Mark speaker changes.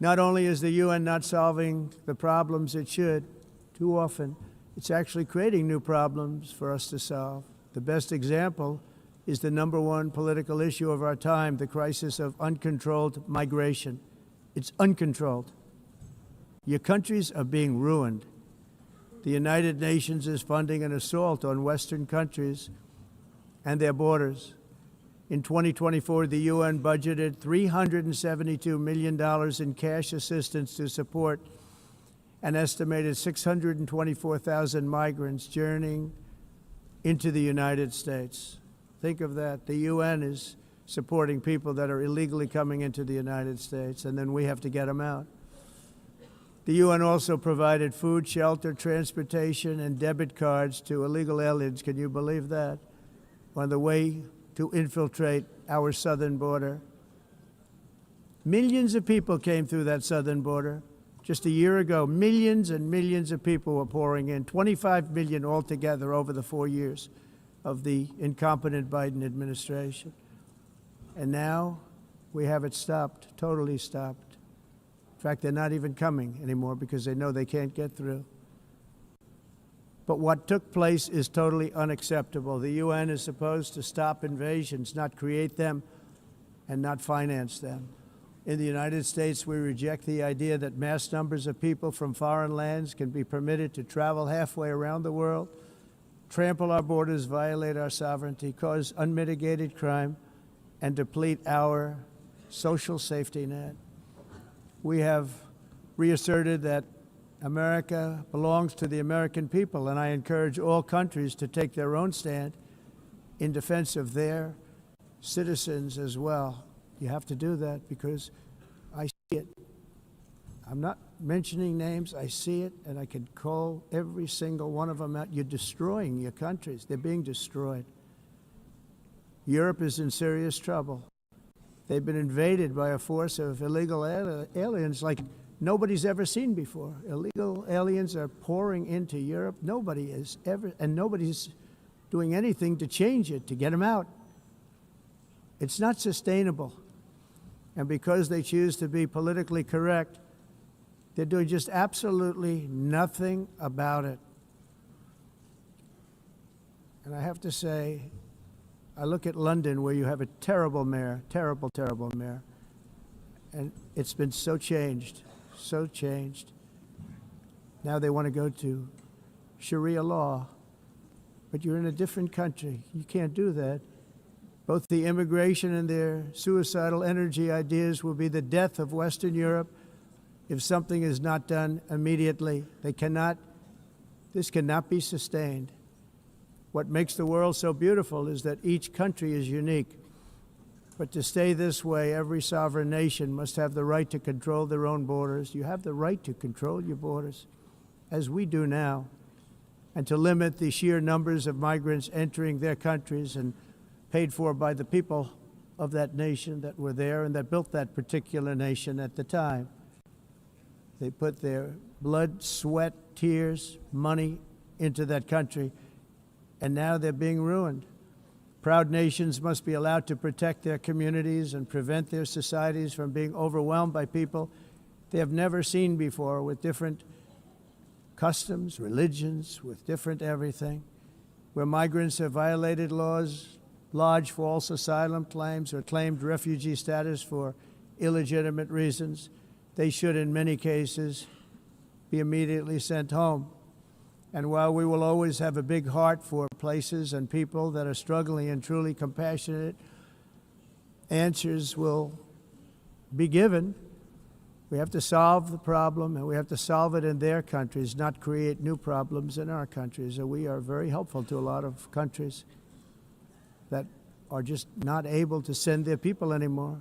Speaker 1: Not only is the UN not solving the problems it should, too often, it's actually creating new problems for us to solve. The best example is the #1 political issue of our time, the crisis of uncontrolled migration. It's uncontrolled. Your countries are being ruined. The United Nations is funding an assault on Western countries and their borders. In 2024, the UN budgeted $372 million in cash assistance to support an estimated 624,000 migrants journeying into the United States. Think of that. The UN is supporting people that are illegally coming into the United States, and then we have to get them out. The UN also provided food, shelter, transportation, and debit cards to illegal aliens. Can you believe that? On the way to infiltrate our southern border. Millions of people came through that southern border. Just a year ago, millions and millions of people were pouring in, 25 million altogether over the 4 years of the incompetent Biden administration. And now we have it stopped, totally stopped. In fact, they're not even coming anymore because they know they can't get through. But what took place is totally unacceptable. The UN is supposed to stop invasions, not create them and not finance them. In the United States, we reject the idea that mass numbers of people from foreign lands can be permitted to travel halfway around the world, trample our borders, violate our sovereignty, cause unmitigated crime, and deplete our social safety net. We have reasserted that America belongs to the American people, and I encourage all countries to take their own stand in defense of their citizens as well. You have to do that because I see it. I'm not mentioning names. I see it, and I can call every single one of them out. You're destroying your countries. They're being destroyed. Europe is in serious trouble. They've been invaded by a force of illegal aliens like nobody's ever seen before. Illegal aliens are pouring into Europe. Nobody is ever, and nobody's doing anything to change it, to get them out. It's not sustainable. And because they choose to be politically correct, they're doing just absolutely nothing about it. And I have to say, I look at London, where you have a terrible mayor, terrible, terrible mayor, and it's been so changed, so changed. Now they want to go to Sharia law, but you're in a different country. You can't do that. Both the immigration and their suicidal energy ideas will be the death of Western Europe if something is not done immediately. This cannot be sustained. What makes the world so beautiful is that each country is unique. But to stay this way, every sovereign nation must have the right to control their own borders. You have the right to control your borders, as we do now, and to limit the sheer numbers of migrants entering their countries and paid for by the people of that nation that were there and that built that particular nation at the time. They put their blood, sweat, tears, money into that country, and now they're being ruined. Proud nations must be allowed to protect their communities and prevent their societies from being overwhelmed by people they have never seen before, with different customs, religions, with different everything. Where migrants have violated laws, lodged false asylum claims, or claimed refugee status for illegitimate reasons, they should, in many cases, be immediately sent home. And while we will always have a big heart for places and people that are struggling and truly compassionate, answers will be given. We have to solve the problem, and we have to solve it in their countries, not create new problems in our countries. And we are very helpful to a lot of countries that are just not able to send their people anymore.